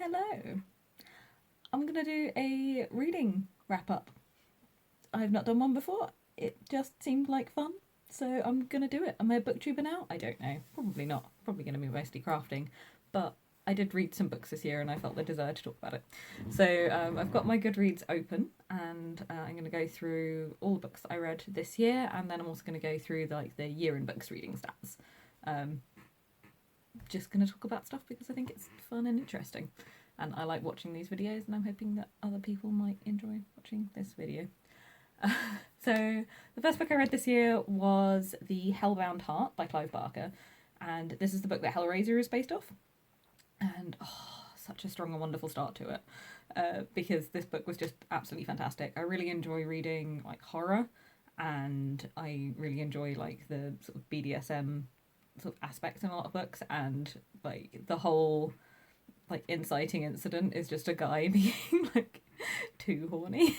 Hello. I'm going to do a reading wrap up. I've not done one before. It just seemed like fun, so I'm going to do it. Am I a booktuber now? I don't know. Probably not. Probably going to be mostly crafting. But I did read some books this year and I felt the desire to talk about it. So I've got my Goodreads open and I'm going to go through all the books that I read this year, and then I'm also going to go through the year in books reading stats. Just going to talk about stuff because I think it's fun and interesting. And I like watching these videos, and I'm hoping that other people might enjoy watching this video. So the first book I read this year was The Hellbound Heart by Clive Barker, and this is the book that Hellraiser is based off. And such a strong and wonderful start to it, because this book was just absolutely fantastic. I really enjoy reading like horror, and I really enjoy like the sort of BDSM sort of aspects in a lot of books, and like the whole like inciting incident is just a guy being like too horny.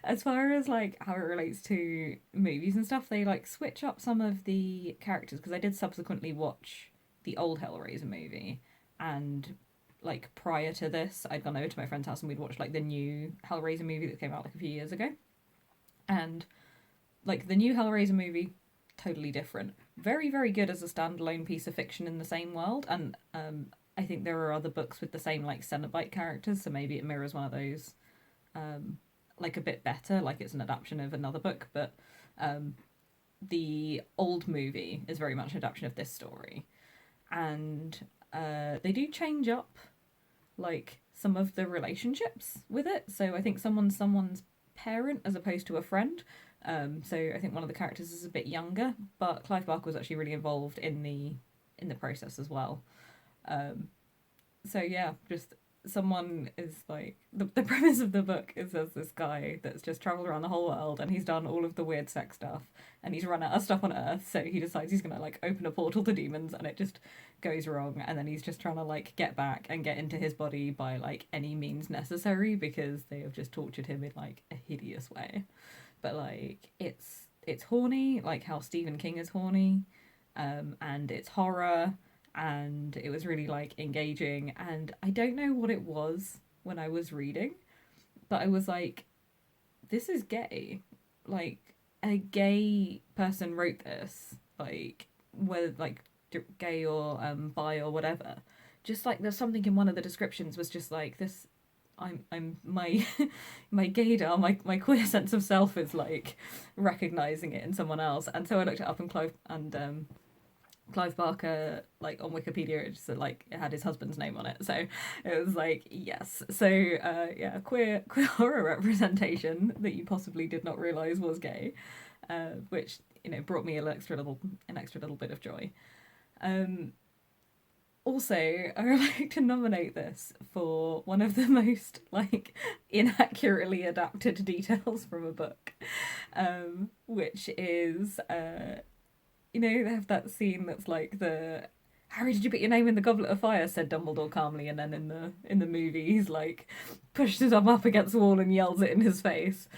As far as like how it relates to movies and stuff, they like switch up some of the characters, because I did subsequently watch the old Hellraiser movie, and like prior to this I'd gone over to my friend's house and we'd watched like the new Hellraiser movie that came out like a few years ago. And like the new Hellraiser movie, totally different, very very good as a standalone piece of fiction in the same world. And I think there are other books with the same like Cenobite characters, so maybe it mirrors one of those like a bit better, like it's an adaptation of another book. But the old movie is very much an adaptation of this story, and they do change up like some of the relationships with it. So I think someone's parent as opposed to a friend. So I think one of the characters is a bit younger, but Clive Barker was actually really involved in the process as well. So yeah, just someone is like the premise of the book is there's this guy that's just traveled around the whole world and he's done all of the weird sex stuff and he's run out of stuff on Earth, so he decides he's gonna like open a portal to demons, and it just goes wrong, and then he's just trying to like get back and get into his body by like any means necessary, because they have just tortured him in like a hideous way. But like it's horny, like how Stephen King is horny, and it's horror, and it was really like engaging. And I don't know what it was when I was reading, but I was like, this is gay. Like a gay person wrote this, like whether like gay or bi or whatever. Just like there's something in one of the descriptions was just like this. I'm my my gaydar, my queer sense of self is like recognizing it in someone else. And so I looked it up, and Clive Barker, like on Wikipedia, it just said, like it had his husband's name on it, so it was like yes. So yeah, queer horror representation that you possibly did not realize was gay, which brought me an extra little bit of joy. Also, I would like to nominate this for one of the most like inaccurately adapted details from a book, which is they have that scene that's like the Harry, did you put your name in the goblet of fire? Said Dumbledore calmly, and then in the movie he's like pushes him up against the wall and yells it in his face.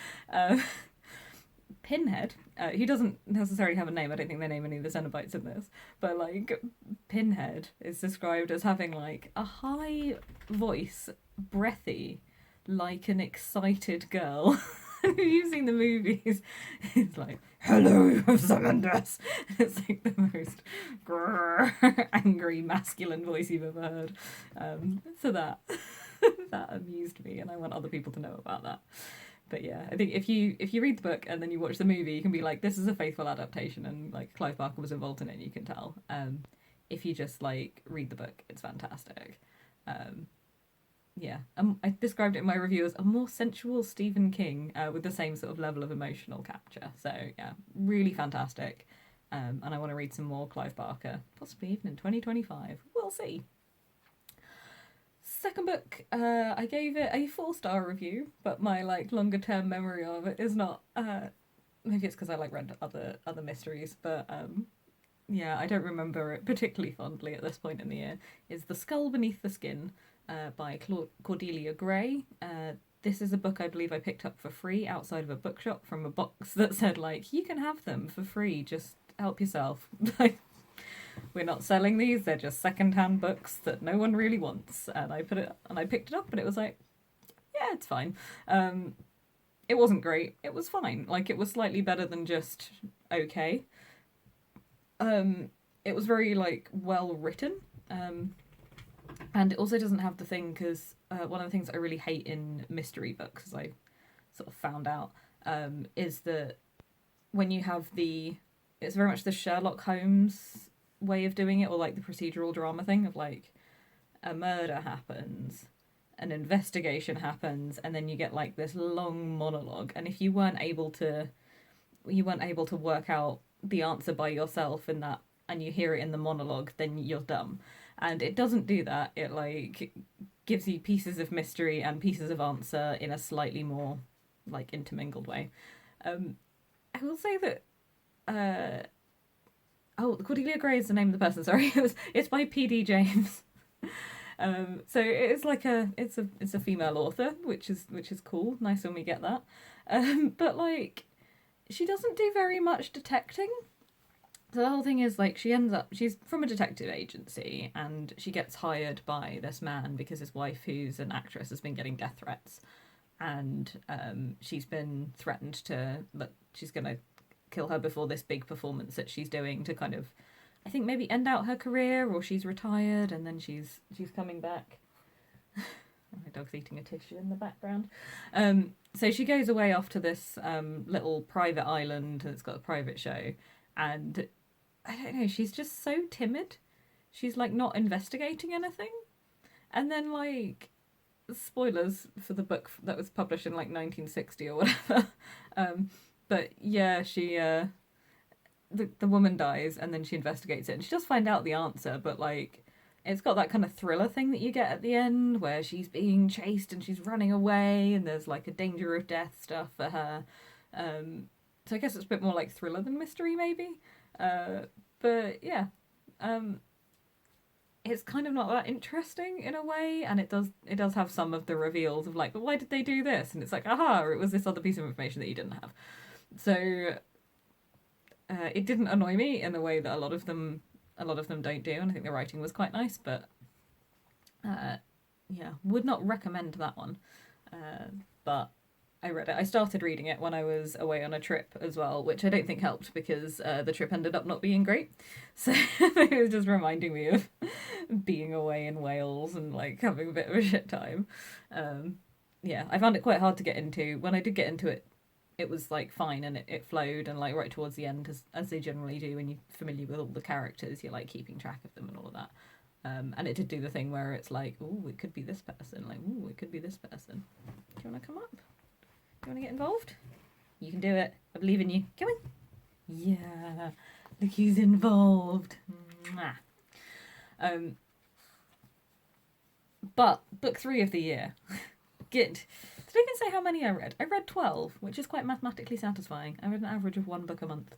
Pinhead, he doesn't necessarily have a name. I don't think they name any of the Cenobites in this, but like Pinhead is described as having like a high voice, breathy, like an excited girl. If you've seen the movies, it's like, hello, you have summoned us. It's like the most angry masculine voice you've ever heard. So that amused me, and I want other people to know about that. But yeah, I think if you read the book and then you watch the movie, you can be like, this is a faithful adaptation, and like Clive Barker was involved in it, and you can tell. If you just like read the book, it's fantastic. Yeah, I described it in my review as a more sensual Stephen King, with the same sort of level of emotional capture. So yeah, really fantastic. And I want to read some more Clive Barker, possibly even in 2025. We'll see. Second book, I gave it a 4-star review, but my like longer term memory of it is not. Maybe it's because I like read other mysteries, but yeah, I don't remember it particularly fondly at this point in the year. Is The Skull Beneath the Skin by Cordelia Gray. This is a book I believe I picked up for free outside of a bookshop from a box that said like, you can have them for free, just help yourself. we're not selling these. They're just secondhand books that no one really wants. And I picked it up, and it was like, yeah, it's fine. It wasn't great. It was fine. Like, it was slightly better than just okay. It was very like well written. And it also doesn't have the thing, because one of the things I really hate in mystery books, as I sort of found out, is that when you have it's very much the Sherlock Holmes way of doing it, or like the procedural drama thing of like a murder happens, an investigation happens, and then you get like this long monologue, and if you weren't able to work out the answer by yourself in that, and you hear it in the monologue, then you're dumb. And it doesn't do that. It like gives you pieces of mystery and pieces of answer in a slightly more like intermingled way. I will say that Cordelia Gray is the name of the person. Sorry, it's by P.D. James. So it's like it's a female author, which is cool. Nice when we get that. But like, she doesn't do very much detecting. So the whole thing is like, she's from a detective agency, and she gets hired by this man because his wife, who's an actress, has been getting death threats, and she's been threatened that she's gonna kill her before this big performance that she's doing to kind of, I think, maybe end out her career, or she's retired and then she's coming back. My dog's eating a tissue in the background. So she goes away off to this little private island that's got a private show, and I don't know, she's just so timid. She's like not investigating anything. And then like, spoilers for the book that was published in like 1960 or whatever. But yeah, she the woman dies, and then she investigates it, and she does find out the answer, but like, it's got that kind of thriller thing that you get at the end where she's being chased and she's running away, and there's like a danger of death stuff for her. So I guess it's a bit more like thriller than mystery, maybe. But yeah, it's kind of not that interesting in a way, and it does have some of the reveals of like, but why did they do this? And it's like, aha, it was this other piece of information that you didn't have. So it didn't annoy me in the way that a lot of them don't do, and I think the writing was quite nice, but yeah, would not recommend that one. But I read it. I started reading it when I was away on a trip as well, which I don't think helped, because the trip ended up not being great. So it was just reminding me of being away in Wales and like having a bit of a shit time. Yeah, I found it quite hard to get into. When I did get into it, it was like fine, and it flowed, and like right towards the end, as they generally do when you're familiar with all the characters, you're like keeping track of them and all of that. And it did do the thing where it's like, oh, it could be this person, like, oh, it could be this person. Do you want to come up? Do you want to get involved? You can do it. I believe in you. Come on. Yeah, look who's involved. Mwah. But book 3 of the year. Good. Did I even say how many I read? I read 12, which is quite mathematically satisfying. I read an average of 1 book a month.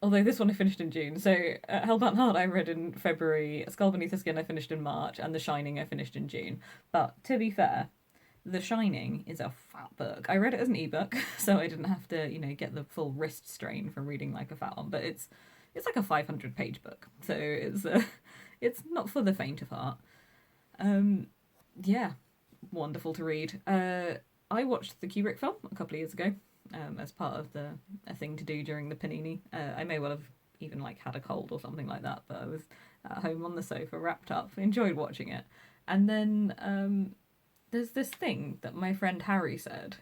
Although this one I finished in June. So Hellbound Heart I read in February, Skull Beneath the Skin I finished in March, and The Shining I finished in June. But to be fair, The Shining is a fat book. I read it as an ebook, so I didn't have to, get the full wrist strain from reading like a fat one. But it's like a 500-page book, so it's not for the faint of heart. Yeah, wonderful to read. I watched the Kubrick film a couple of years ago, as part of a thing to do during the Panini. I may well have even like had a cold or something like that, but I was at home on the sofa, wrapped up, enjoyed watching it. And then there's this thing that my friend Harry said,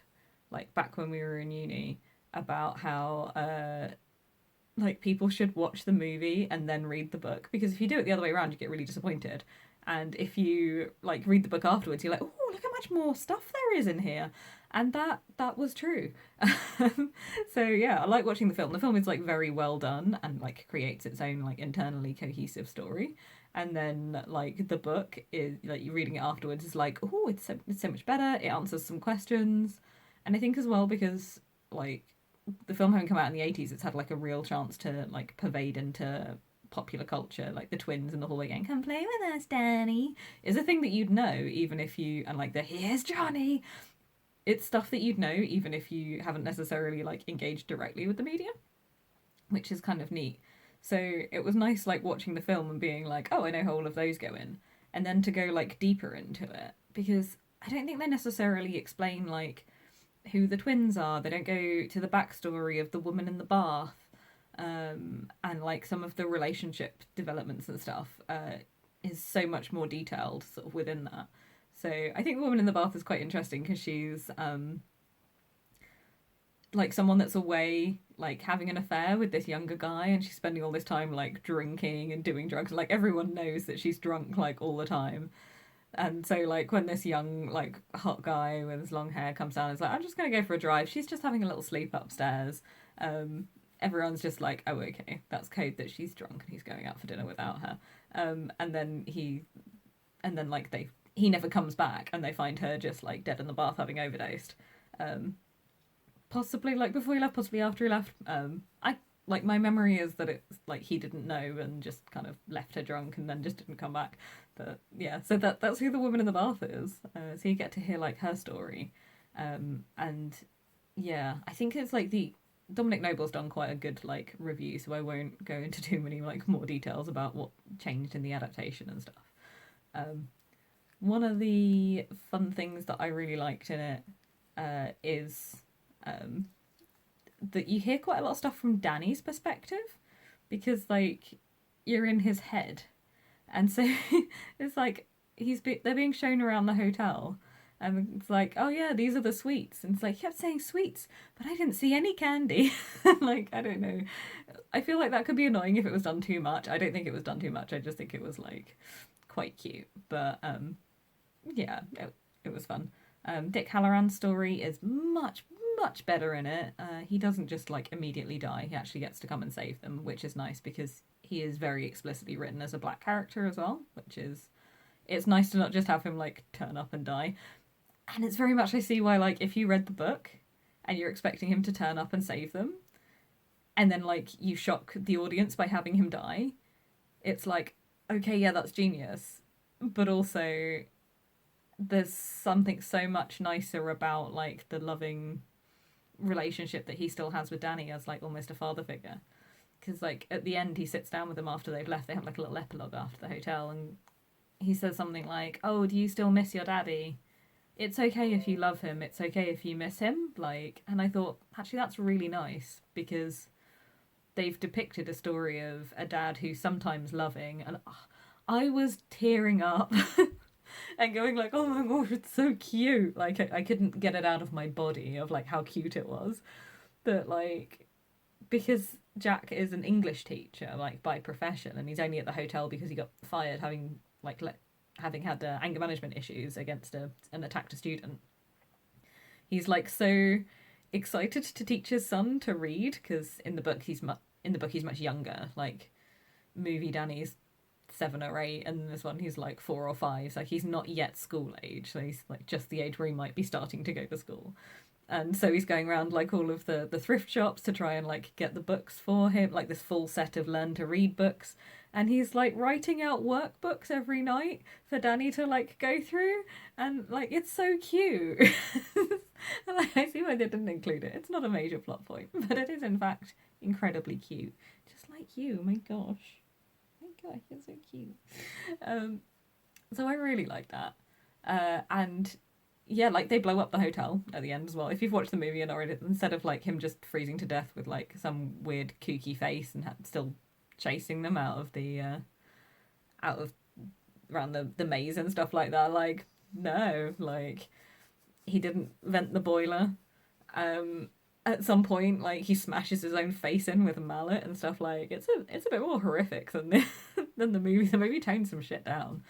like back when we were in uni, about how like people should watch the movie and then read the book, because if you do it the other way around, you get really disappointed. And if you like read the book afterwards, you're like, oh, look how much more stuff there is in here. And that was true. So yeah, I like watching the film. The film is like very well done and like creates its own like internally cohesive story. And then like the book is like, you're reading it afterwards is like, oh, it's so much better. It answers some questions. And I think as well, because like the film having come out in the 80s, it's had like a real chance to like pervade into popular culture. Like the twins in the hallway going, come play with us, Danny, is a thing that you'd know even if you, and like the here's Johnny, it's stuff that you'd know even if you haven't necessarily like engaged directly with the media, which is kind of neat. So it was nice like watching the film and being like, oh, I know how all of those go in, and then to go like deeper into it, because I don't think they necessarily explain like who the twins are. They don't go to the backstory of the woman in the bath, and like some of the relationship developments and stuff is so much more detailed sort of within that. So I think the woman in the bath is quite interesting because she's like someone that's away like having an affair with this younger guy, and she's spending all this time like drinking and doing drugs. Like everyone knows that she's drunk like all the time. And so like when this young like hot guy with his long hair comes down, it's like, I'm just gonna go for a drive, she's just having a little sleep upstairs. Everyone's just like, oh, okay, that's code that she's drunk and he's going out for dinner without her. And then like he never comes back, and they find her just like dead in the bath having overdosed. um Possibly like before he left, possibly after he left. I like my memory is that it's like he didn't know and just kind of left her drunk and then just didn't come back. But yeah, so that's who the woman in the bath is. So you get to hear like her story, and yeah, I think it's like the Dominic Noble's done quite a good like review, so I won't go into too many like more details about what changed in the adaptation and stuff. Um, One of the fun things that I really liked in it is um, that you hear quite a lot of stuff from Danny's perspective, because like you're in his head, and so it's like they're being shown around the hotel, and it's like, oh yeah, these are the sweets, and it's like he kept saying sweets, but I didn't see any candy. Like I don't know, I feel like that could be annoying if it was done too much. I don't think it was done too much. I just think it was like quite cute, but yeah, it was fun. Dick Halloran's story is much better in it. He doesn't just like immediately die. He actually gets to come and save them, which is nice because he is very explicitly written as a black character as well, which is it's nice to not just have him like turn up and die. And it's very much I see why like if you read the book and you're expecting him to turn up and save them, and then like you shock the audience by having him die, it's like, okay, yeah, that's genius. But also there's something so much nicer about like the loving relationship that he still has with Danny as like almost a father figure. Because like at the end he sits down with them after they've left. They have like a little epilogue after the hotel, and he says something like, oh, do you still miss your daddy? It's okay if you love him, it's okay if you miss him. Like, and I thought actually that's really nice, because they've depicted a story of a dad who's sometimes loving, and I was tearing up and going like, oh my gosh, it's so cute. Like I couldn't get it out of my body of like how cute it was. But like, because Jack is an English teacher like by profession, and he's only at the hotel because he got fired having like having had anger management issues against an attacked a student. He's like so excited to teach his son to read, because in the book he's much younger. Like movie Danny's 7 or 8, and this one he's like 4 or 5. So he's not yet school age, so he's like just the age where he might be starting to go to school. And so he's going around like all of the thrift shops to try and like get the books for him, like this full set of learn to read books. And he's like writing out workbooks every night for Danny to like go through, and like it's so cute. And like, I see why they didn't include it. It's not a major plot point, but it is in fact incredibly cute, just like you. My gosh, you're so cute. Um, so I really like that. And yeah, like they blow up the hotel at the end as well. If you've watched the movie and already, instead of like him just freezing to death with like some weird kooky face and still chasing them out of around the maze and stuff like that, like no, like he didn't vent the boiler. At some point, like he smashes his own face in with a mallet and stuff. Like it's a bit more horrific than than the movie. The movie toned some shit down.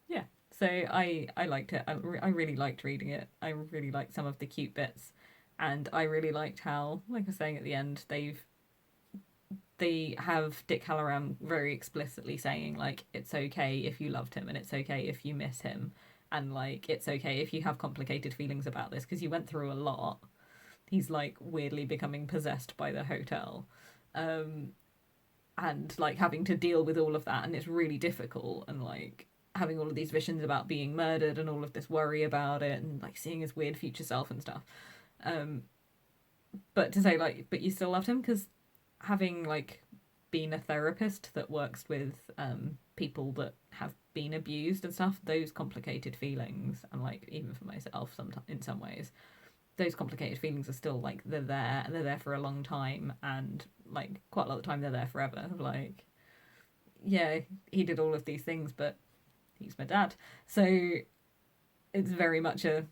Yeah, so I liked it. I really liked reading it. I really liked some of the cute bits, and I really liked how, like I was saying at the end, they have Dick Halloran very explicitly saying like it's okay if you loved him, and it's okay if you miss him, and like it's okay if you have complicated feelings about this because you went through a lot. He's like weirdly becoming possessed by the hotel, and like having to deal with all of that, and it's really difficult, and like having all of these visions about being murdered and all of this worry about it, and like seeing his weird future self and stuff. But to say like, but you still loved him, because having like been a therapist that works with people that have been abused and stuff, those complicated feelings, and like even for myself, sometimes in some ways, those complicated feelings are still like they're there and they're there for a long time, and like quite a lot of the time they're there forever. Like, yeah, he did all of these things, but he's my dad, so it's very much a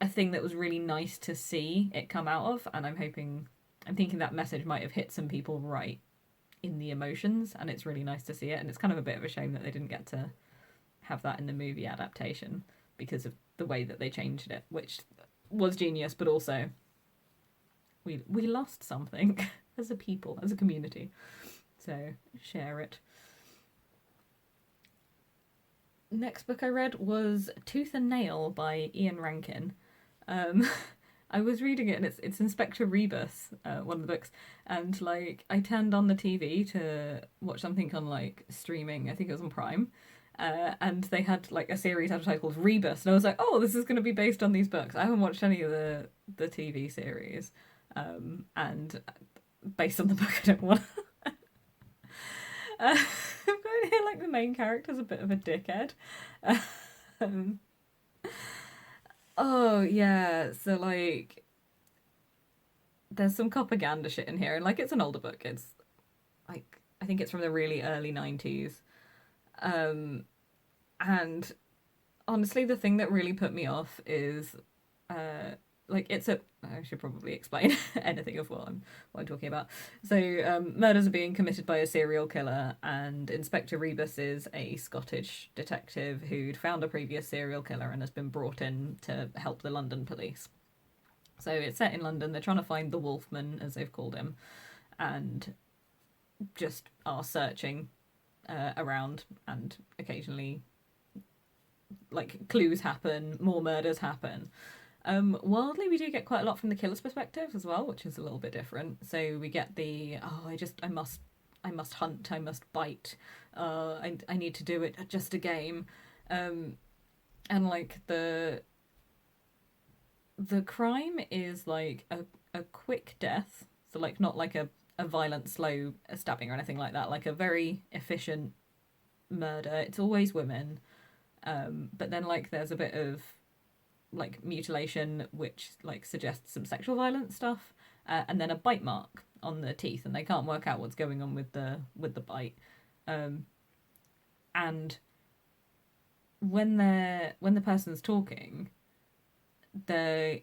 thing that was really nice to see it come out of, and I'm thinking that message might have hit some people right in the emotions, and it's really nice to see it. And it's kind of a bit of a shame that they didn't get to have that in the movie adaptation because of the way that they changed it, which was genius, but also we lost something as a people, as a community. So share it. Next book I read was Tooth and Nail by Ian Rankin. Um, I was reading it, and it's Inspector Rebus, one of the books, and like I turned on the TV to watch something on like streaming. I think it was on Prime, and they had like a series advertised called Rebus, and I was like, oh, this is going to be based on these books. I haven't watched any of the TV series, and based on the book, I don't want. I'm going to hear like the main character's a bit of a dickhead. Um, oh yeah, so like there's some propaganda shit in here, and like it's an older book. It's like I think it's from the really early 90s. Um, and honestly, the thing that really put me off is like it's a I should probably explain anything of what I'm talking about. So murders are being committed by a serial killer, and Inspector Rebus is a Scottish detective who'd found a previous serial killer and has been brought in to help the London police. So it's set in London. They're trying to find the Wolfman, as they've called him, and just are searching around, and occasionally like clues happen, more murders happen. Wildly, we do get quite a lot from the killer's perspective as well, which is a little bit different. So we get the I must hunt, I must bite, I need to do it just a game, and like the crime is like a quick death, so like not like a violent slow stabbing or anything like that, like a very efficient murder. It's always women, but then like there's a bit of like mutilation which like suggests some sexual violence stuff, and then a bite mark on the teeth, and they can't work out what's going on with the bite, and when the person's talking, they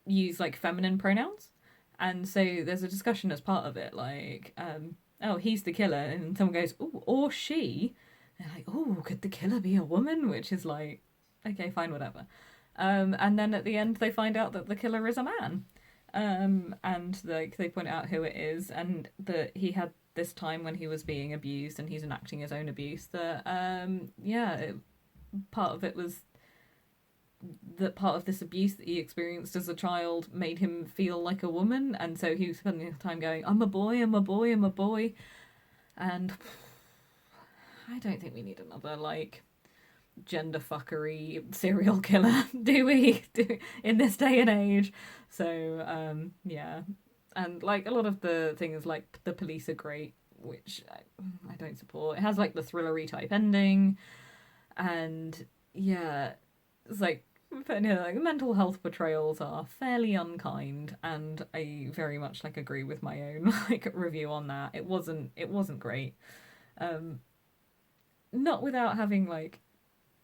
use like feminine pronouns, and so there's a discussion as part of it like oh, he's the killer, and someone goes, oh, or she, and they're like, oh, could the killer be a woman, which is like, okay, fine, whatever. And then at the end, they find out that the killer is a man. And like they point out who it is, and that he had this time when he was being abused, and he's enacting his own abuse. That part of it was that part of this abuse that he experienced as a child made him feel like a woman, and so he was spending the time going, "I'm a boy, I'm a boy, I'm a boy," and I don't think we need another like gender fuckery serial killer, do we? In this day and age? So yeah, and like a lot of the things like the police are great, which I don't support. It has like the thrillery type ending, and yeah, it's like putting here like mental health portrayals are fairly unkind, and I very much like agree with my own like review on that. It wasn't great. Not without having like,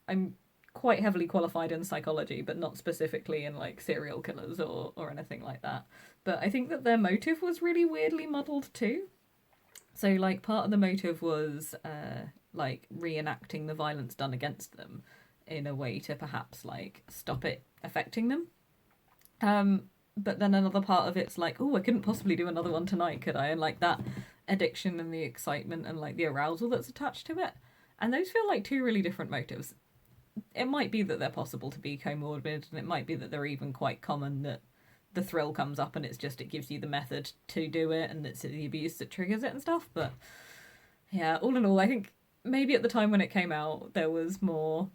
I'm quite heavily qualified in psychology, but not specifically in like serial killers or anything like that. But I think that their motive was really weirdly muddled too. So like part of the motive was like reenacting the violence done against them in a way to perhaps like stop it affecting them. But then another part of it's like, oh, I couldn't possibly do another one tonight, could I? And like that addiction and the excitement and like the arousal that's attached to it. And those feel like two really different motives. It might be that they're possible to be comorbid, and it might be that they're even quite common, that the thrill comes up and it's just it gives you the method to do it, and it's the abuse that triggers it and stuff. But yeah, all in all, I think maybe at the time when it came out there was more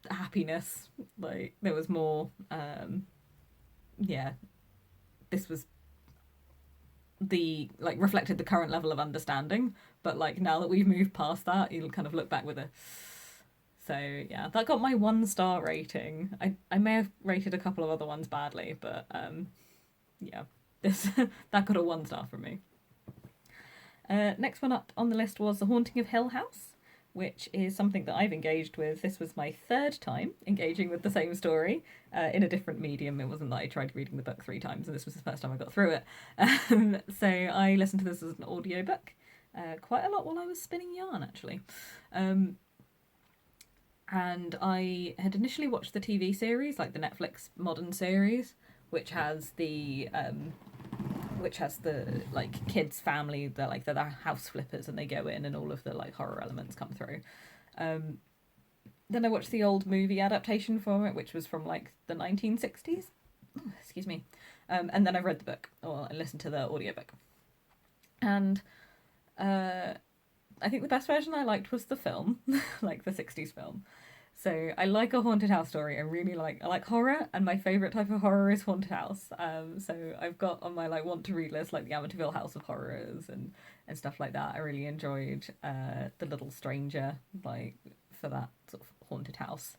happiness, like there was more yeah, this was the like reflected the current level of understanding. But like now that we've moved past that, you'll kind of look back with a. So yeah, that got my 1-star rating. I may have rated a couple of other ones badly, but yeah, this that got a 1-star from me. Next one up on the list was The Haunting of Hill House, which is something that I've engaged with. This was my 3rd time engaging with the same story in a different medium. It wasn't that I tried reading the book 3 times and this was the first time I got through it. So I listened to this as an audiobook quite a lot while I was spinning yarn, actually. And I had initially watched the TV series, like the Netflix modern series, which has the like kids family, they're like they're house flippers and they go in and all of the like horror elements come through. Then I watched the old movie adaptation from it, which was from like the 1960s. Oh, excuse me. And then I read the book, or I listened to the audiobook. And I think the best version I liked was the film, like the 60s film. So I like a haunted house story. I like horror, and my favourite type of horror is haunted house. So I've got on my like want to read list like the Amityville House of Horrors and stuff like that. I really enjoyed The Little Stranger, like for that sort of haunted house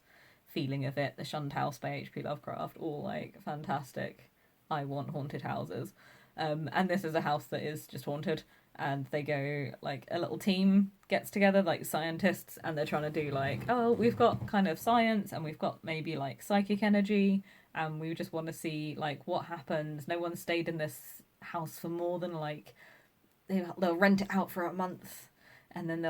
feeling of it. The Shunned House by H.P. Lovecraft, all like fantastic. I want haunted houses. And this is a house that is just haunted, and they go like a little team gets together, like scientists, and they're trying to do like, oh, we've got kind of science and we've got maybe like psychic energy, and we just want to see like what happens. No one stayed in this house for more than like they'll rent it out for a month, and then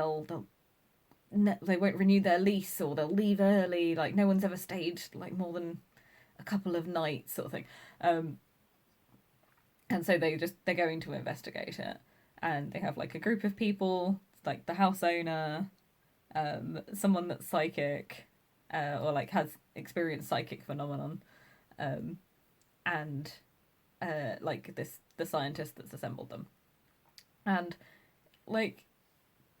they won't renew their lease, or they'll leave early. Like no one's ever stayed like more than a couple of nights, sort of thing. And so they're going to investigate it, and they have like a group of people, like the house owner, someone that's psychic, or like has experienced psychic phenomenon, and like the scientist that's assembled them. And like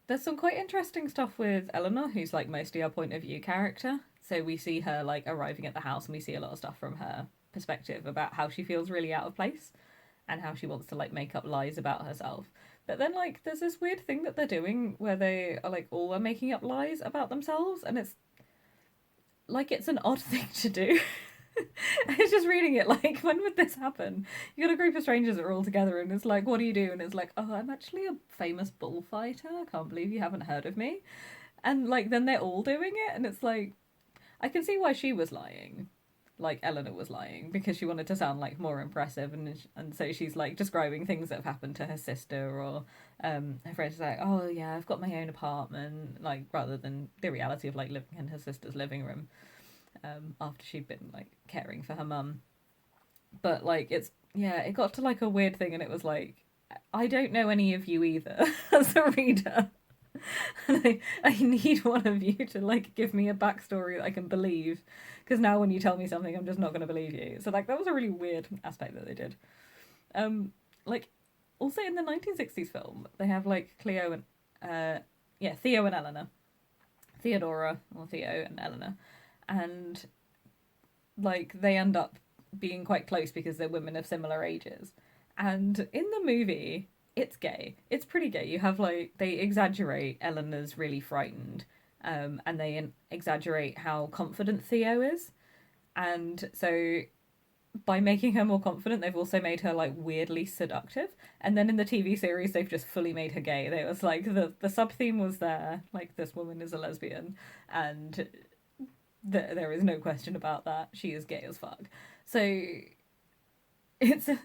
there's some quite interesting stuff with Eleanor, who's like mostly our point of view character. So we see her like arriving at the house, and we see a lot of stuff from her perspective about how she feels really out of place and how she wants to like make up lies about herself. But then like there's this weird thing that they're doing where they are like all are making up lies about themselves, and it's like it's an odd thing to do. I was just reading it like, when would this happen? You got a group of strangers that are all together and it's like, what do you do? And it's like, oh, I'm actually a famous bullfighter. I can't believe you haven't heard of me. And like then they're all doing it, and it's like, I can see why she was lying. Like Eleanor was lying because she wanted to sound like more impressive, and so she's like describing things that have happened to her sister, or her friend's like, oh yeah, I've got my own apartment, like rather than the reality of like living in her sister's living room after she'd been like caring for her mum. But like it got to like a weird thing, and it was like, I don't know any of you either as a reader. And I need one of you to like give me a backstory that I can believe, because now when you tell me something I'm just not going to believe you. So like that was a really weird aspect that they did. Like also in the 1960s film they have like Theo and Eleanor, Theodora or Theo and Eleanor, and like they end up being quite close because they're women of similar ages. And in the movie it's gay. It's pretty gay. You have like, they exaggerate Eleanor's really frightened, and they exaggerate how confident Theo is. And so by making her more confident, they've also made her like weirdly seductive. And then in the TV series, they've just fully made her gay. It was like the sub theme was there, like this woman is a lesbian, and there is no question about that. She is gay as fuck. So it's a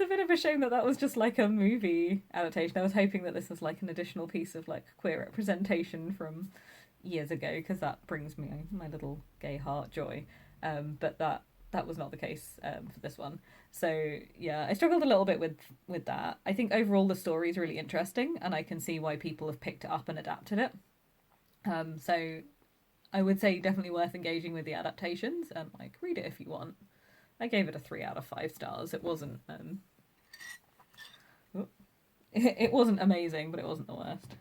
bit of a shame that was just like a movie adaptation. I was hoping that this was like an additional piece of like queer representation from years ago, because that brings me my little gay heart joy. But that was not the case for this one. So yeah, I struggled a little bit with that. I think overall the story is really interesting, and I can see why people have picked it up and adapted it. So I would say definitely worth engaging with the adaptations, and like read it if you want. I gave it a 3 out of 5 stars. It wasn't it wasn't amazing, but it wasn't the worst.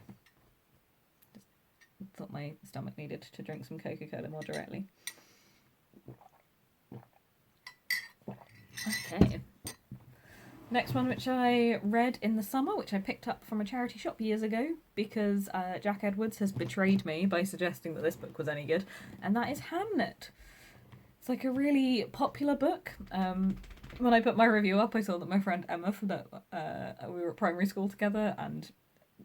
Just thought my stomach needed to drink some Coca-Cola more directly. Okay. Next one, which I read in the summer, which I picked up from a charity shop years ago because Jack Edwards has betrayed me by suggesting that this book was any good, and that is Hamnet. It's like a really popular book. When I put my review up, I saw that my friend Emma, that we were at primary school together and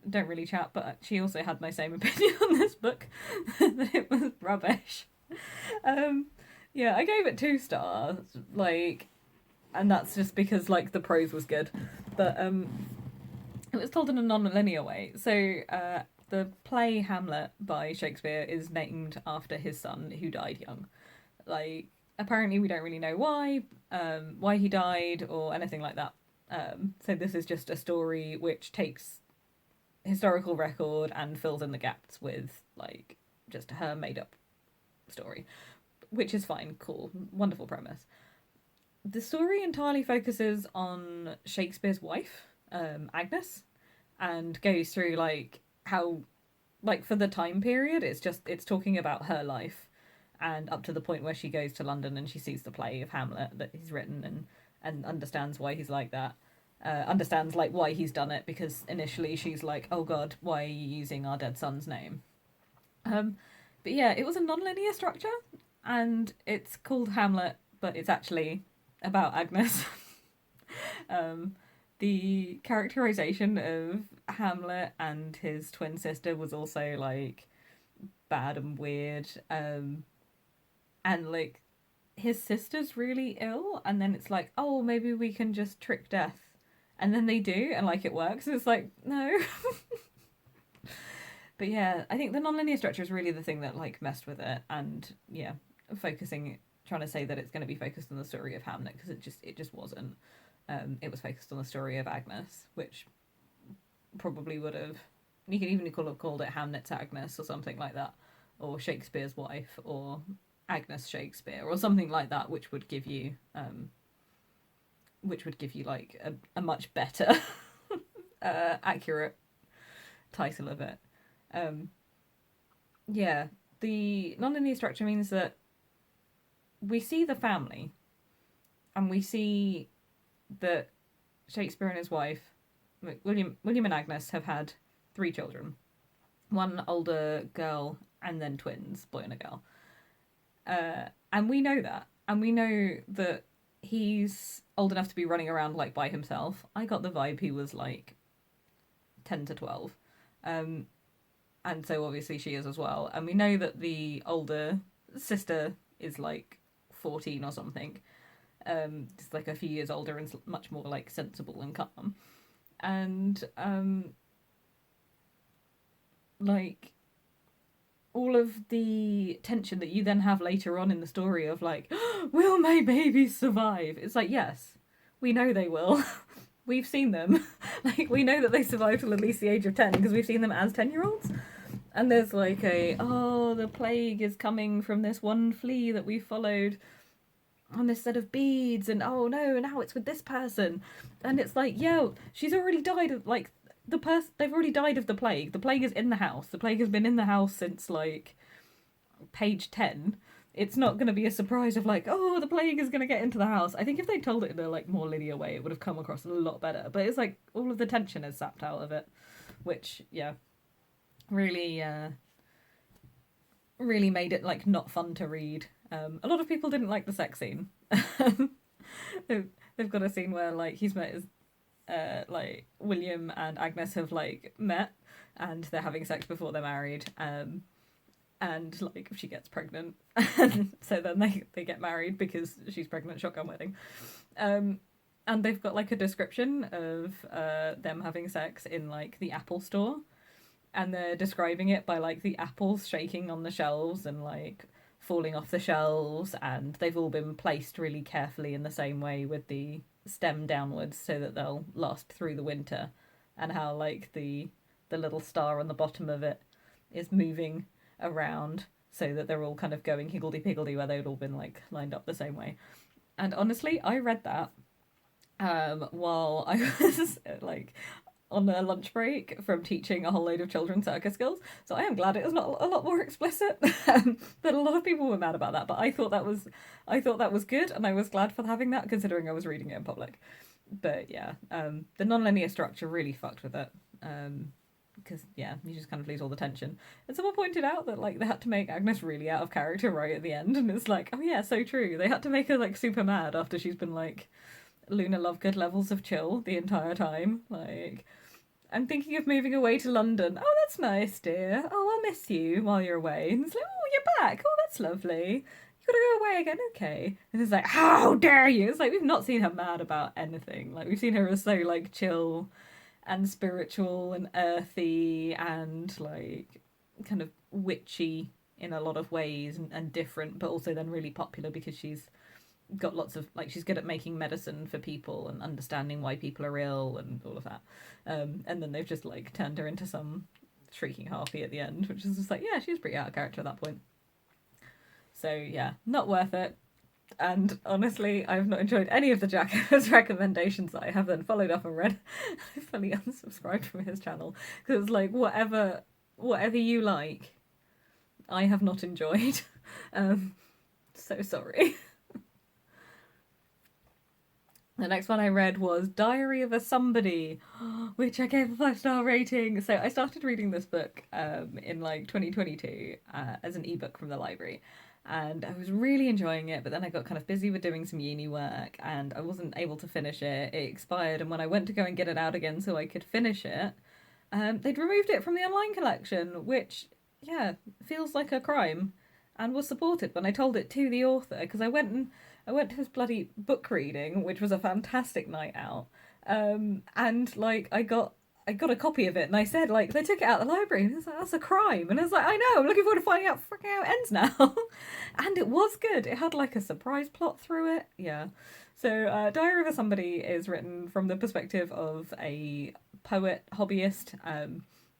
don't really chat, but she also had my same opinion on this book, that it was rubbish. Yeah, I gave it 2 stars, like, and that's just because like the prose was good, but it was told in a non-linear way. So the play Hamlet by Shakespeare is named after his son who died young. Like, apparently we don't really know why he died or anything like that. So this is just a story which takes historical record and fills in the gaps with like just her made up story, which is fine, cool, wonderful premise. The story entirely focuses on Shakespeare's wife, Agnes, and goes through like how, like, for the time period, it's talking about her life, and up to the point where she goes to London and she sees the play of Hamlet that he's written and understands why he's like that. Understands like why he's done it, because initially she's like, oh god, why are you using our dead son's name? But yeah, it was a non-linear structure, and it's called Hamlet, but it's actually about Agnes. The characterization of Hamlet and his twin sister was also like bad and weird. And like his sister's really ill, and then it's like, oh, maybe we can just trick death. And then they do, and like it works. And it's like, no. But yeah, I think the non-linear structure is really the thing that like messed with it, and yeah, trying to say that it's going to be focused on the story of Hamlet, because it just wasn't. It was focused on the story of Agnes, which probably would have, you could even have called it Hamlet's Agnes or something like that, or Shakespeare's wife, or Agnes Shakespeare, or something like that, which would give you like a much better accurate title of it. Yeah, the non-linear structure means that we see the family, and we see that Shakespeare and his wife, William and Agnes, have had 3 children, 1 older girl and then twins, boy and a girl. And we know that, and we know that he's old enough to be running around like by himself. I got the vibe he was like 10 to 12. And so obviously she is as well. And we know that the older sister is like 14 or something. Just like a few years older and much more like sensible and calm. And like all of the tension that you then have later on in the story of like, will my babies survive? It's like, yes, we know they will. We've seen them. Like, we know that they survive till at least the age of 10 because we've seen them as 10-year-olds. And there's like the plague is coming from this one flea that we followed on this set of beads, and oh no, now it's with this person. And it's like, yo, she's already died of, like, they've already died of the plague. The plague is in the house. The plague has been in the house since, like, page 10. It's not going to be a surprise of, like, oh, the plague is going to get into the house. I think if they told it in a, like, more linear way, it would have come across a lot better. But it's like, all of the tension is sapped out of it, which, yeah, really, really made it, like, not fun to read. A lot of people didn't like the sex scene. They've got a scene where, like, he's met his, like, William and Agnes have, like, met, and they're having sex before they're married, and, like, she gets pregnant, and so then they get married because she's pregnant, shotgun wedding. And they've got, like, a description of them having sex in, like, the Apple store, and they're describing it by, like, the apples shaking on the shelves and, like, falling off the shelves, and they've all been placed really carefully in the same way with the stem downwards so that they'll last through the winter, and how, like, the little star on the bottom of it is moving around so that they're all kind of going higgledy-piggledy where they'd all been, like, lined up the same way. And honestly, I read that while I was, like, on a lunch break from teaching a whole load of children circus skills, so I am glad it was not a lot more explicit. But a lot of people were mad about that, but I thought that was good, and I was glad for having that, considering I was reading it in public. But yeah, the non-linear structure really fucked with it. Because yeah, you just kind of lose all the tension. And someone pointed out that like they had to make Agnes really out of character right at the end, and it's like, oh yeah, so true. They had to make her like super mad after she's been like Luna Lovegood levels of chill the entire time. Like, I'm thinking of moving away to London. Oh, that's nice, dear. Oh, I'll miss you while you're away. And it's like, oh, you're back. Oh, that's lovely. You gotta go away again, okay? And it's like, how dare you? It's like we've not seen her mad about anything. Like we've seen her as so like chill and spiritual and earthy and like kind of witchy in a lot of ways and different, but also then really popular because she's got lots of like she's good at making medicine for people and understanding why people are ill and all of that. And then they've just like turned her into some shrieking harpy at the end, which is just like, yeah, she's pretty out of character at that point. So yeah, not worth it. And honestly, I've not enjoyed any of the Jackass recommendations that I have then followed up and read. I fully unsubscribed from his channel because it's like whatever you like, I have not enjoyed. So sorry. The next one I read was Diary of a Somebody, which I gave a 5-star rating. So I started reading this book in like 2022 as an ebook from the library. And I was really enjoying it, but then I got kind of busy with doing some uni work and I wasn't able to finish it. It expired, and when I went to go and get it out again so I could finish it, they'd removed it from the online collection, which, yeah, feels like a crime, and was supported when I told it to the author, because I went to his bloody book reading, which was a fantastic night out. And like I got a copy of it, and I said like they took it out of the library, and it's like that's a crime, and I was like I know, I'm looking forward to finding out freaking how it ends now, and it was good. It had like a surprise plot through it, yeah. So Diary of Somebody is written from the perspective of a poet hobbyist.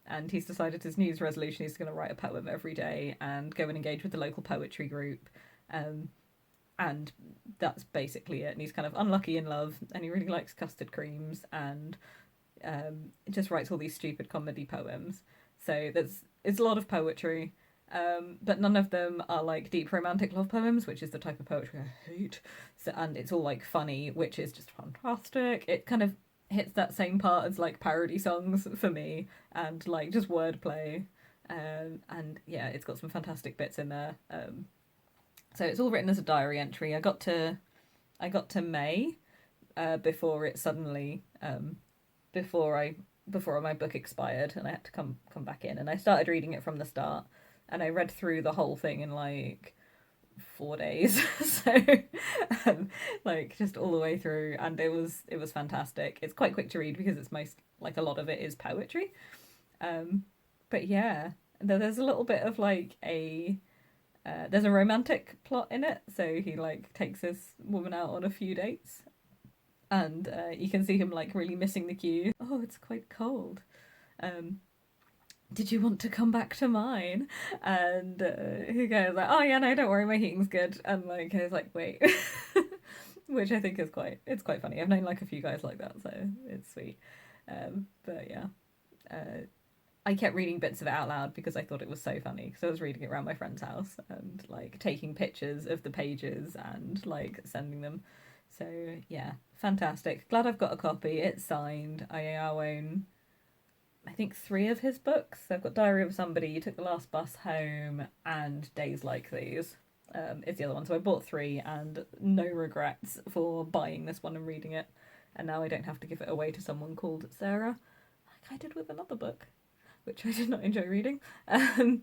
And he's decided his New Year's resolution is going to write a poem every day and go and engage with the local poetry group. Um, and that's basically it. And he's kind of unlucky in love, and he really likes custard creams, and just writes all these stupid comedy poems. So it's a lot of poetry, but none of them are like deep romantic love poems, which is the type of poetry I hate. So, and it's all like funny, which is just fantastic. It kind of hits that same part as like parody songs for me, and like just wordplay. And yeah, it's got some fantastic bits in there. So it's all written as a diary entry. I got to May before it suddenly before my book expired, and I had to come back in, and I started reading it from the start, and I read through the whole thing in like 4 days. So like just all the way through, and it was fantastic. It's quite quick to read because it's most like a lot of it is poetry. But yeah, there's a little bit of like there's a romantic plot in it. So he like takes this woman out on a few dates, and you can see him like really missing the queue. Oh, it's quite cold. Um, did you want to come back to mine? And he goes like, oh yeah, no, don't worry, my heating's good. And like he's like, wait, which I think is quite funny. I've known like a few guys like that, so it's sweet. But yeah, I kept reading bits of it out loud because I thought it was so funny. Because I was reading it around my friend's house and like taking pictures of the pages and like sending them. So yeah, fantastic. Glad I've got a copy. It's signed. I now own, I think, 3 of his books. I've got Diary of Somebody, You Took the Last Bus Home, and Days Like These. Is the other one. So I bought 3, and no regrets for buying this one and reading it. And now I don't have to give it away to someone called Sarah, like I did with another book, which I did not enjoy reading. Yeah.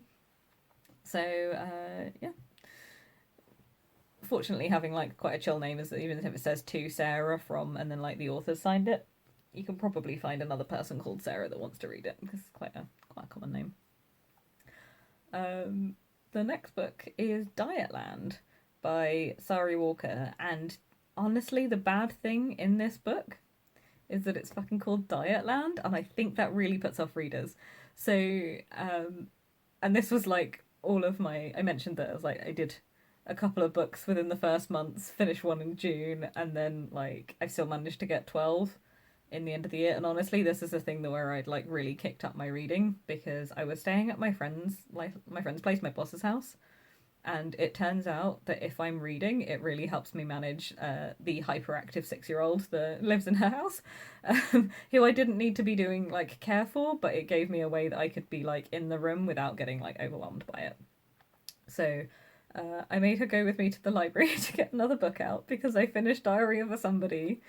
Fortunately, having like quite a chill name is that even if it says to Sarah from, and then like the author signed it, you can probably find another person called Sarah that wants to read it because it's quite a common name. The next book is Dietland by Sari Walker, and honestly, the bad thing in this book is that it's fucking called Dietland, and I think that really puts off readers. So, and this was like all of my. I mentioned that I was like I did a couple of books within the first months, finished one in June, and then like I still managed to get 12 in the end of the year. And honestly, this is a thing that where I'd like really kicked up my reading because I was staying at my friend's place, my boss's house, And it turns out that if I'm reading, it really helps me manage the hyperactive 6 year old that lives in her house, who I didn't need to be doing like care for, but it gave me a way that I could be like in the room without getting like overwhelmed by it. So I made her go with me to the library to get another book out because I finished Diary of a Somebody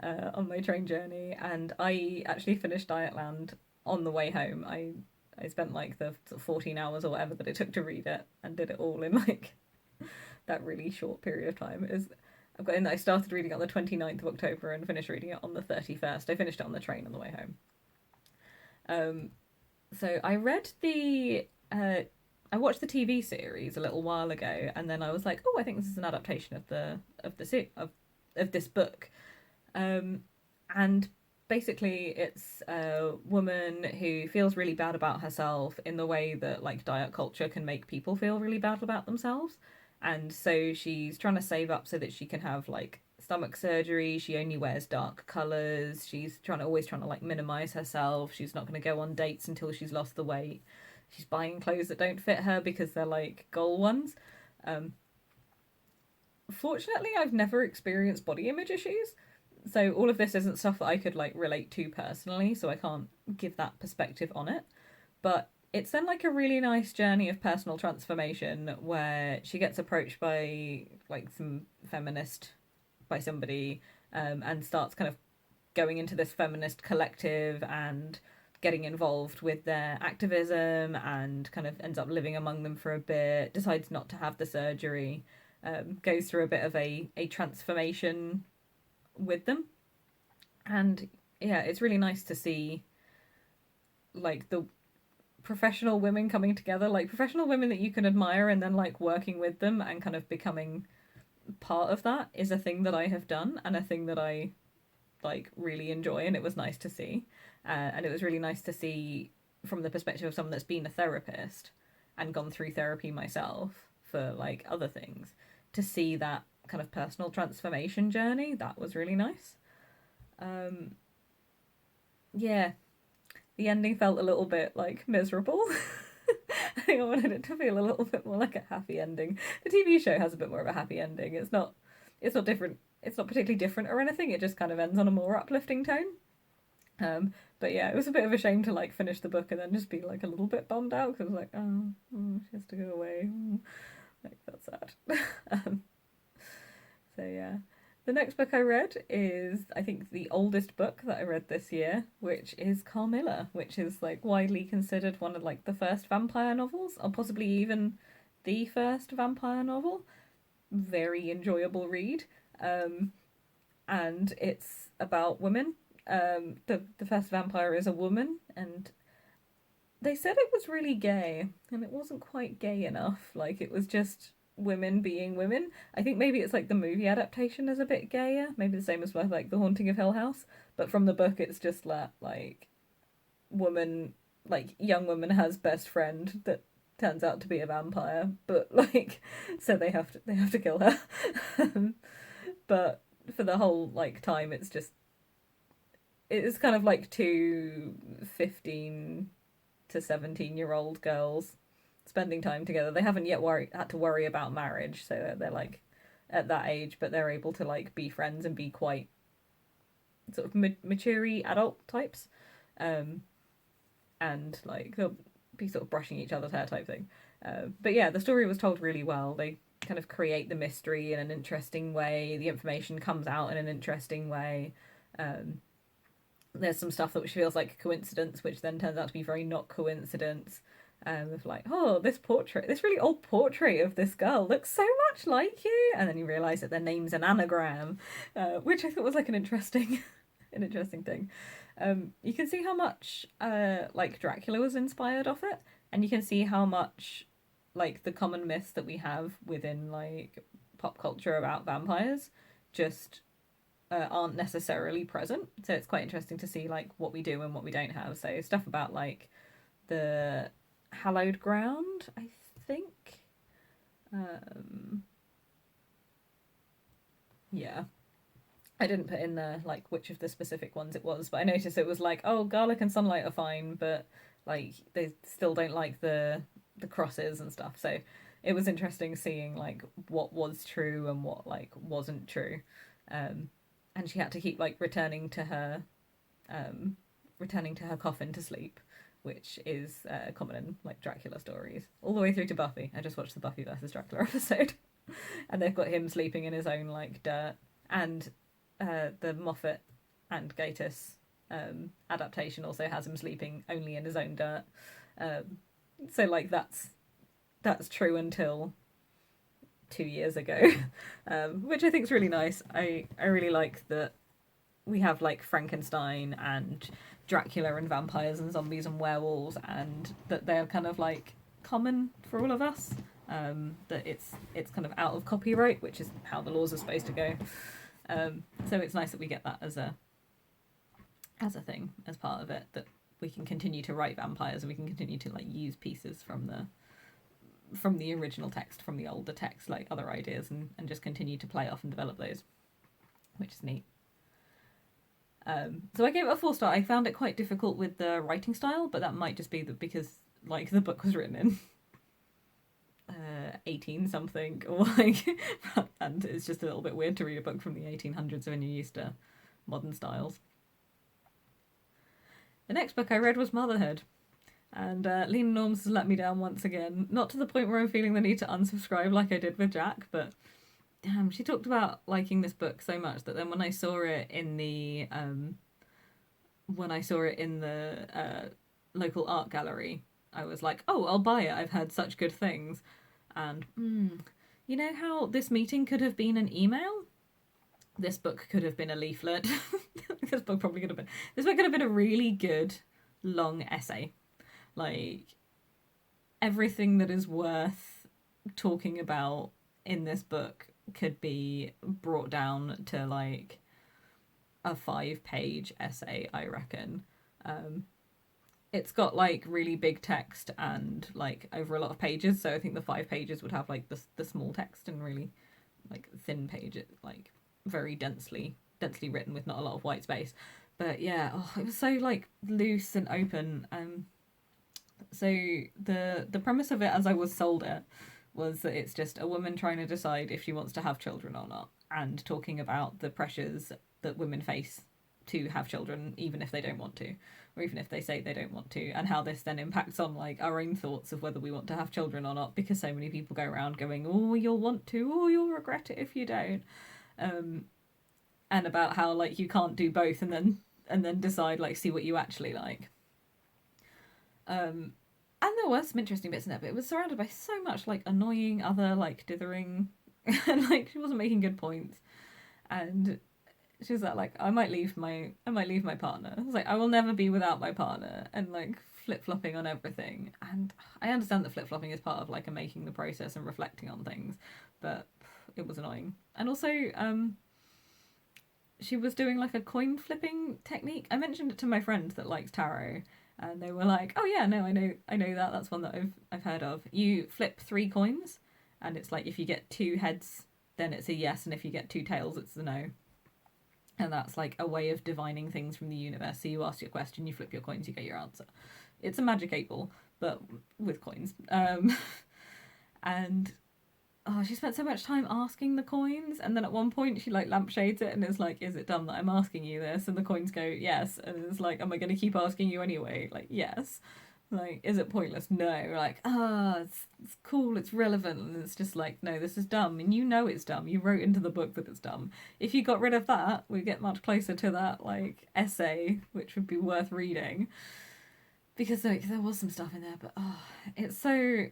on my train journey, and I actually finished Dietland on the way home. I spent like the sort of 14 hours or whatever that it took to read it and did it all in like that really short period of time. I've got in that I started reading it on the 29th of October and finished reading it on the 31st. I finished it on the train on the way home. So I read I watched the TV series a little while ago, and then I was like, oh, I think this is an adaptation of this book. And basically, it's a woman who feels really bad about herself in the way that like diet culture can make people feel really bad about themselves. And so she's trying to save up so that she can have like stomach surgery. She only wears dark colors. She's always trying to like minimize herself. She's not going to go on dates until she's lost the weight. She's buying clothes that don't fit her because they're like goal ones. Fortunately, I've never experienced body image issues, so all of this isn't stuff that I could like relate to personally, so I can't give that perspective on it. But it's then like a really nice journey of personal transformation where she gets approached by like by somebody, and starts kind of going into this feminist collective and getting involved with their activism, and kind of ends up living among them for a bit, decides not to have the surgery, goes through a bit of a transformation with them. And yeah, it's really nice to see like the professional women coming together, like professional women that you can admire, and then like working with them and kind of becoming part of that is a thing that I have done and a thing that I like really enjoy, and it was nice to see. And it was really nice to see from the perspective of someone that's been a therapist and gone through therapy myself for like other things, to see that kind of personal transformation journey. That was really nice. Yeah, the ending felt a little bit like miserable. I think I wanted it to feel a little bit more like a happy ending. The TV show has a bit more of a happy ending. It's not different. It's not particularly different or anything. It just kind of ends on a more uplifting tone. But yeah, it was a bit of a shame to like finish the book and then just be like a little bit bummed out because I was like, she has to go away. Like that's sad. So yeah, the next book I read is I think the oldest book that I read this year, which is Carmilla, which is like widely considered one of like the first vampire novels, or possibly even the first vampire novel. Very enjoyable read, and it's about women. The first vampire is a woman, and they said it was really gay, and it wasn't quite gay enough. Like it was just women being women. I think maybe it's like the movie adaptation is a bit gayer, maybe the same as with like The Haunting of Hill House. But from the book, it's just that like woman, like young woman has best friend that turns out to be a vampire, but like so they have to kill her. But for the whole like time, it's kind of like two 15 to 17-year-old girls spending time together. They haven't yet had to worry about marriage, so they're like at that age, but they're able to like be friends and be quite sort of mature adult types, and like they'll be sort of brushing each other's hair type thing. But yeah, the story was told really well. They kind of create the mystery in an interesting way. The information comes out in an interesting way. There's some stuff that which feels like a coincidence, which then turns out to be very not coincidence. Of like, oh, this really old portrait of this girl looks so much like you, and then you realise that their name's an anagram, which I thought was like an interesting, an interesting thing. You can see how much like Dracula was inspired off it, and you can see how much like the common myths that we have within like pop culture about vampires just aren't necessarily present. So it's quite interesting to see like what we do and what we don't have. So stuff about like the hallowed ground, I think. Yeah. I didn't put in there like which of the specific ones it was, but I noticed it was like, oh, garlic and sunlight are fine, but like they still don't like the crosses and stuff. So it was interesting seeing like what was true and what like wasn't true. Um, and she had to keep like um, returning to her coffin to sleep, which is common in like Dracula stories, all the way through to Buffy. I just watched the Buffy versus Dracula episode, and they've got him sleeping in his own like dirt, and the Moffat and Gatiss adaptation also has him sleeping only in his own dirt. Um, so like that's true until 2 years ago, which I think is really nice. I really like that we have like Frankenstein and Dracula and vampires and zombies and werewolves, and that they're kind of like common for all of us. That it's kind of out of copyright, which is how the laws are supposed to go. So it's nice that we get that as a thing, as part of it, that we can continue to write vampires and we can continue to like use pieces from the original text, from the older text, like other ideas, and just continue to play off and develop those, which is neat. So I gave it a 4 star. I found it quite difficult with the writing style, but that might just be because like the book was written in 18 something, or like, and it's just a little bit weird to read a book from the 1800s when you're used to modern styles. The next book I read was Motherhood, and Lena Norms has let me down once again. Not to the point where I'm feeling the need to unsubscribe like I did with Jack, but damn, she talked about liking this book so much that then when I saw it in the local art gallery, I was like, oh, I'll buy it. I've heard such good things. And you know how this meeting could have been an email? This book could have been a leaflet. This book could have been a really good long essay. Like, everything that is worth talking about in this book could be brought down to like a 5-page essay, I reckon. It's got like really big text and like over a lot of pages, so I think the 5 pages would have like the small text and really like thin pages, like very densely written with not a lot of white space. But yeah, it was so like loose and open. So the premise of it, as I was sold it, was that it's just a woman trying to decide if she wants to have children or not, and talking about the pressures that women face to have children, even if they don't want to, or even if they say they don't want to, and how this then impacts on like our own thoughts of whether we want to have children or not, because so many people go around going, oh, you'll want to, oh, you'll regret it if you don't, and about how like you can't do both, and then decide, like, see what you actually like. And there were some interesting bits in there, but it was surrounded by so much like annoying other like dithering, and like she wasn't making good points, and she was like, I might leave my partner. I was like, I will never be without my partner, and like flip flopping on everything. And I understand that flip flopping is part of like a making the process and reflecting on things, but it was annoying. And also, she was doing like a coin flipping technique. I mentioned it to my friend that likes tarot, and they were like, "Oh yeah, no, I know that. That's one that I've heard of. You flip 3 coins, and it's like if you get 2 heads, then it's a yes, and if you get 2 tails, it's a no. And that's like a way of divining things from the universe. So you ask your question, you flip your coins, you get your answer. It's a magic 8-ball, but with coins. And she spent so much time asking the coins, and then at one point she like lampshades it and is like, is it dumb that I'm asking you this? And the coins go, yes. And it's like, am I going to keep asking you anyway? Like, yes. Like, is it pointless? No. Like, it's cool, it's relevant. And it's just like, no, this is dumb, and you know it's dumb. You wrote into the book that it's dumb. If you got rid of that, we'd get much closer to that like essay, which would be worth reading. Because like there was some stuff in there, but it's so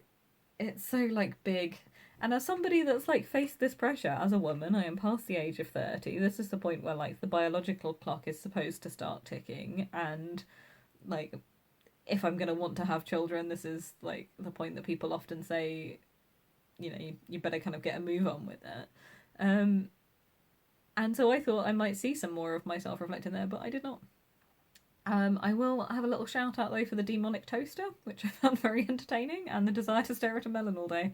like big. And as somebody that's like faced this pressure as a woman, I am past the age of 30. This is the point where like the biological clock is supposed to start ticking, and like if I'm gonna want to have children, this is like the point that people often say, you know, you better kind of get a move on with it. And so I thought I might see some more of myself reflecting there, but I did not. I will have a little shout out though for the demonic toaster, which I found very entertaining, and the desire to stare at a melon all day.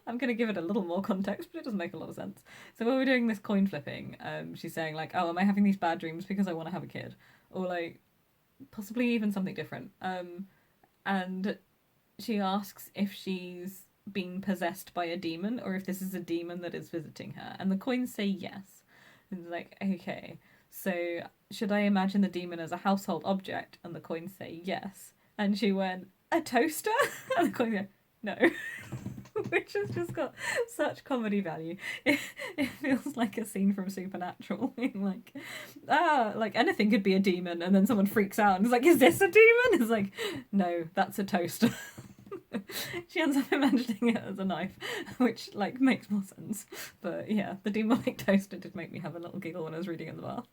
I'm going to give it a little more context, but it doesn't make a lot of sense. So when we're doing this coin flipping, she's saying like, oh, am I having these bad dreams because I want to have a kid? Or like, possibly even something different. And she asks if she's being possessed by a demon or if this is a demon that is visiting her. And the coins say yes. And it's like, okay, so should I imagine the demon as a household object? And the coins say yes. And she went, a toaster? And the coins go, no. Which has just got such comedy value. It feels like a scene from Supernatural. Like, like anything could be a demon, and then someone freaks out and is like, "Is this a demon?" It's like, no, that's a toaster. She ends up imagining it as a knife, which like makes more sense. But yeah, the demonic toaster did make me have a little giggle when I was reading in the bath.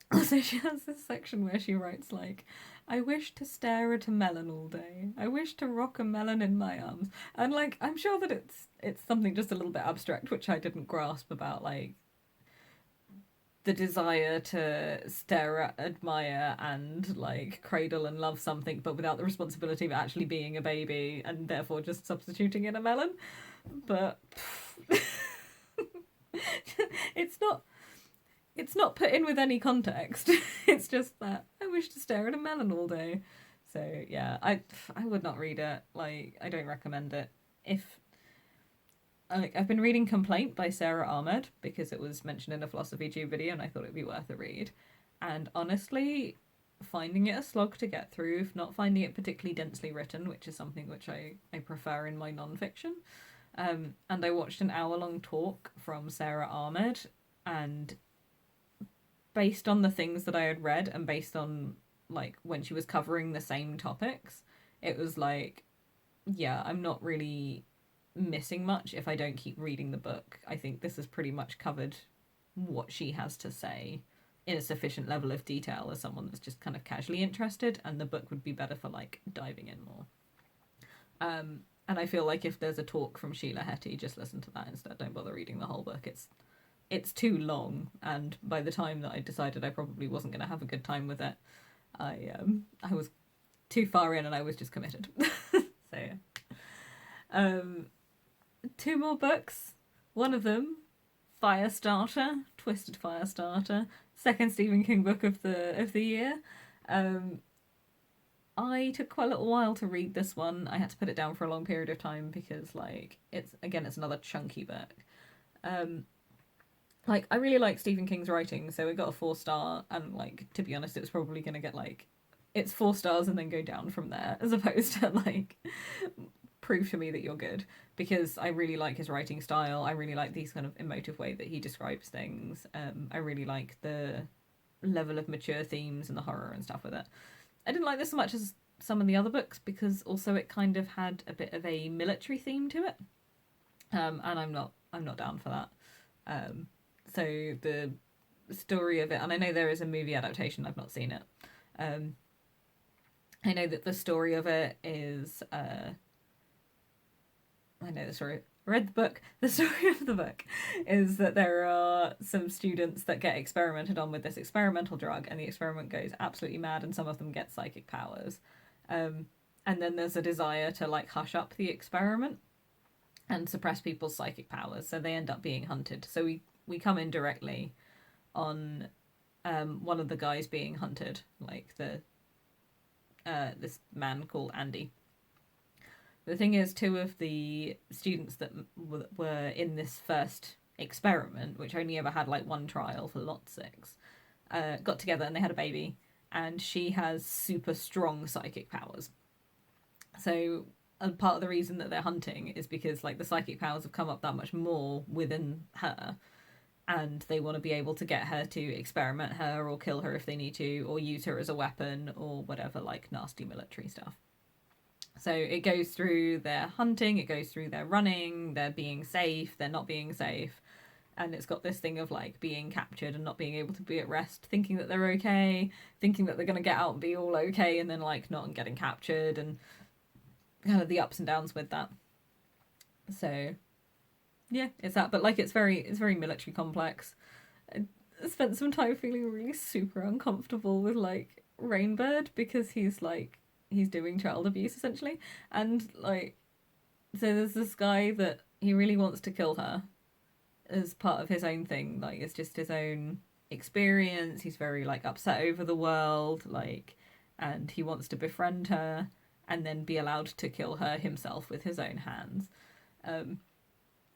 Also, she has this section where she writes like, "I wish to stare at a melon all day. I wish to rock a melon in my arms." And like, I'm sure that it's something just a little bit abstract, which I didn't grasp about like the desire to stare at, admire, and like cradle and love something, but without the responsibility of actually being a baby, and therefore just substituting in a melon. But it's not. It's not put in with any context. It's just that I wish to stare at a melon all day. So yeah, I would not read it. Like, I don't recommend it. If like, I've been reading Complaint by Sarah Ahmed because it was mentioned in a philosophy tube video and I thought it'd be worth a read. And honestly, finding it a slog to get through, if not finding it particularly densely written, which is something which I prefer in my non-fiction. And I watched an hour-long talk from Sarah Ahmed, and based on the things that I had read and based on like when she was covering the same topics, it was like, yeah, I'm not really missing much if I don't keep reading the book. I think this has pretty much covered what she has to say in a sufficient level of detail as someone that's just kind of casually interested, and the book would be better for like diving in more. And I feel like if there's a talk from Sheila Heti, just listen to that instead. Don't bother reading the whole book. It's too long, and by the time that I decided I probably wasn't going to have a good time with it, I was too far in and I was just committed. So yeah. Two more books. One of them, Firestarter, Twisted Firestarter, second Stephen King book of the year. I took quite a little while to read this one. I had to put it down for a long period of time because like it's another chunky book. Like, I really like Stephen King's writing, so it got a 4-star, and like, to be honest, it was probably gonna get like, it's 4 stars and then go down from there, as opposed to like prove to me that you're good, because I really like his writing style. I really like these kind of emotive way that he describes things. I really like the level of mature themes and the horror and stuff with it. I didn't like this so much as some of the other books because also it kind of had a bit of a military theme to it, and I'm not down for that. So the story of it, and I know there is a movie adaptation, I've not seen it. I know that the story of it is, I know the story, I read the book. The story of the book is that there are some students that get experimented on with this experimental drug, and the experiment goes absolutely mad, and some of them get psychic powers. And then there's a desire to like hush up the experiment and suppress people's psychic powers, so they end up being hunted. So we come in directly on one of the guys being hunted, like this man called Andy. The thing is, 2 of the students that were in this first experiment, which only ever had like 1 trial for lot 6, got together and they had a baby, and she has super strong psychic powers. So part of the reason that they're hunting is because like the psychic powers have come up that much more within her, and they want to be able to get her to experiment her or kill her if they need to, or use her as a weapon or whatever, like nasty military stuff. So it goes through their hunting, it goes through their running, they're being safe, they're not being safe, and it's got this thing of like being captured and not being able to be at rest, thinking that they're okay, thinking that they're going to get out and be all okay, and then like not, and getting captured, and kind of the ups and downs with that. So yeah, it's that, but like it's very military complex. I spent some time feeling really super uncomfortable with like Rainbird because he's doing child abuse essentially, and like, so there's this guy that he really wants to kill her as part of his own thing, like it's just his own experience. He's very like upset over the world, like, and he wants to befriend her, and then be allowed to kill her himself with his own hands.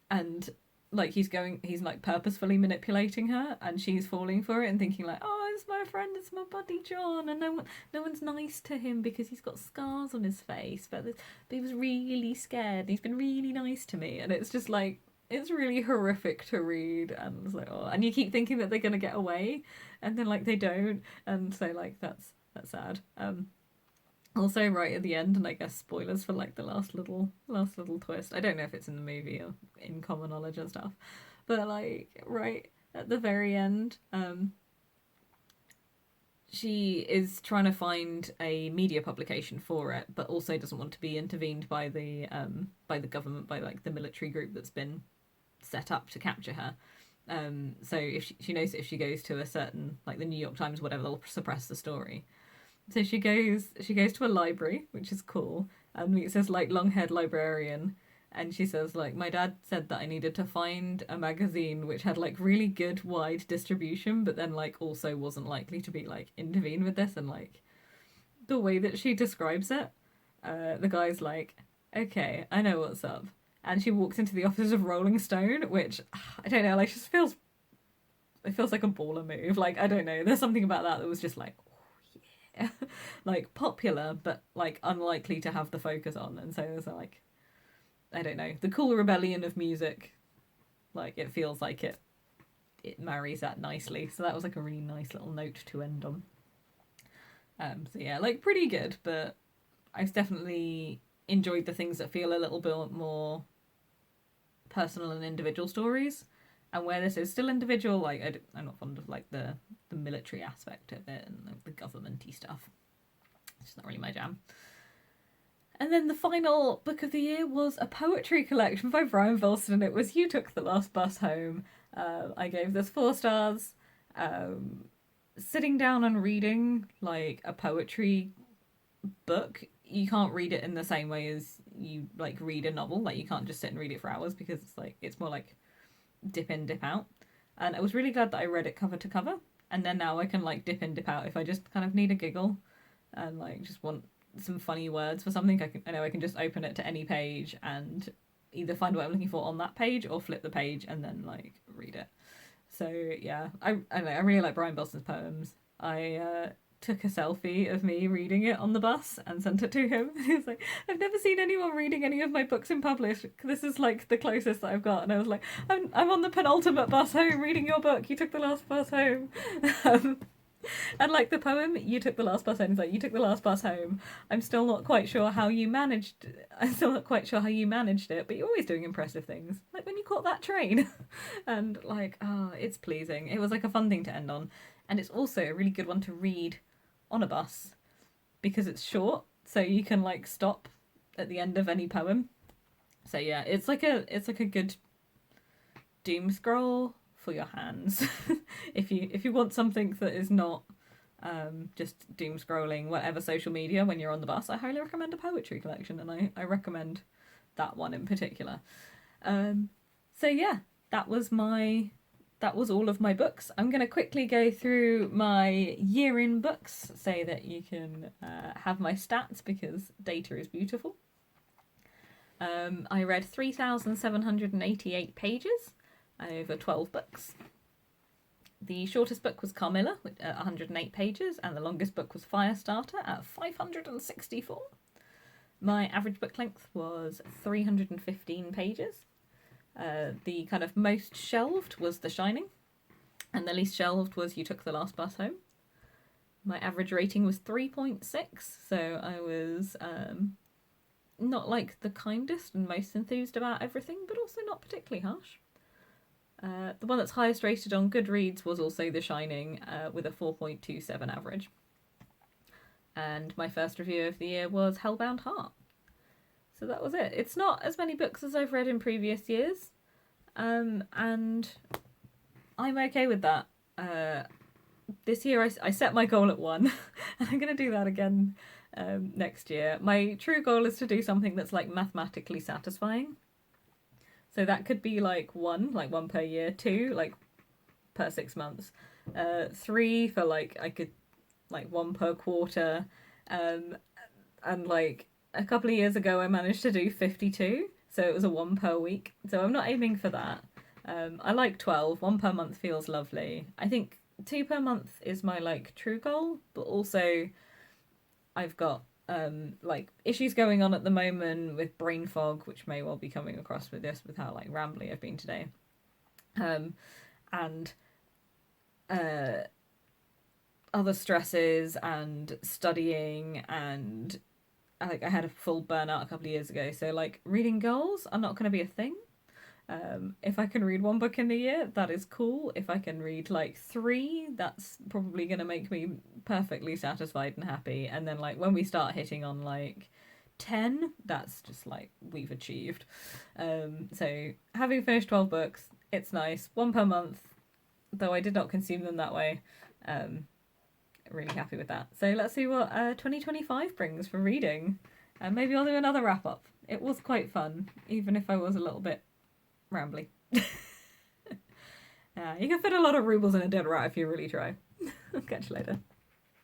And like he's like purposefully manipulating her, and she's falling for it and thinking like, oh, it's my friend, it's my buddy John, and no one's nice to him because he's got scars on his face, but he was really scared, he's been really nice to me. And it's just like, it's really horrific to read, and it's like, oh, and you keep thinking that they're gonna get away, and then like they don't, and so like that's sad. Also, right at the end, and I guess spoilers for like the last little twist. I don't know if it's in the movie or in common knowledge and stuff, but like right at the very end, she is trying to find a media publication for it, but also doesn't want to be intervened by the government, by like the military group that's been set up to capture her. So if she knows that if she goes to a certain, like the New York Times, whatever, they'll suppress the story. So she goes to a library, which is cool, and it says like long-haired librarian, and she says like, my dad said that I needed to find a magazine which had like really good wide distribution, but then like also wasn't likely to be like intervene with this. And like the way that she describes it, the guy's like, okay, I know what's up. And she walks into the offices of Rolling Stone, which I don't know, like just feels like a baller move. Like I don't know, there's something about that was just like, like popular but like unlikely to have the focus on. And so there's like, I don't know, the cool rebellion of music, like it feels like it marries that nicely. So that was like a really nice little note to end on. So yeah, like pretty good, but I've definitely enjoyed the things that feel a little bit more personal and individual stories. And where this is still individual, like I'm not fond of like the military aspect of it and like, the governmenty stuff. It's not really my jam. And then the final book of the year was a poetry collection by Brian Wilson, and it was You Took the Last Bus Home. I gave this 4 stars. Sitting down and reading like a poetry book, you can't read it in the same way as you like read a novel. Like you can't just sit and read it for hours, because it's more like dip in, dip out. And I was really glad that I read it cover to cover, and then now I can like dip in, dip out if I just kind of need a giggle and like just want some funny words for something. I know I can just open it to any page and either find what I'm looking for on that page or flip the page and then like read it. So yeah, I really like Brian Wilson's poems. I took a selfie of me reading it on the bus and sent it to him. He was like, I've never seen anyone reading any of my books in public. This is like the closest that I've got. And I was like, I'm on the penultimate bus home reading your book. You took the last bus home. And like the poem, You Took the Last Bus Home, it's like, you took the last bus home. I'm still not quite sure how you managed it, but you're always doing impressive things. Like when you caught that train. And like, oh, it's pleasing. It was like a fun thing to end on. And it's also a really good one to read on a bus because it's short, so you can like stop at the end of any poem. So yeah, it's like a good doom scroll for your hands. if you want something that is not just doom scrolling whatever social media when you're on the bus, I highly recommend a poetry collection, and I recommend that one in particular. So yeah, that was all of my books. I'm going to quickly go through my year in books so that you can have my stats, because data is beautiful. I read 3,788 pages over 12 books. The shortest book was Carmilla at 108 pages, and the longest book was Firestarter at 564. My average book length was 315 pages. The kind of most shelved was The Shining, and the least shelved was You Took the Last Bus Home. My average rating was 3.6, so I was not like the kindest and most enthused about everything, but also not particularly harsh. The one that's highest rated on Goodreads was also The Shining, with a 4.27 average. And my first review of the year was Hellbound Heart. So that was it. It's not as many books as I've read in previous years, and I'm okay with that. This year I set my goal at 1, and I'm going to do that again next year. My true goal is to do something that's like mathematically satisfying. So that could be like 1 per year, 2 like per 6 months, 3 for like I could like 1 per quarter, and like a couple of years ago I managed to do 52, so it was a one per week. So I'm not aiming for that. I like 12. One per month feels lovely. I think two per month is my like true goal, but also I've got like issues going on at the moment with brain fog, which may well be coming across with this, with how like rambly I've been today. And uh, other stresses and studying, and like I had a full burnout a couple of years ago. So like reading goals are not going to be a thing. If I can read one book in the year, that is cool. If I can read like three, that's probably going to make me perfectly satisfied and happy. And then like when we start hitting on like 10, that's just like we've achieved. So having finished 12 books, it's nice. One per month, though I did not consume them that way. Really happy with that. So let's see what 2025 brings for reading. And maybe I'll do another wrap up. It was quite fun, even if I was a little bit rambly. You can fit a lot of rubles in a dead rat if you really try. I'll catch you later.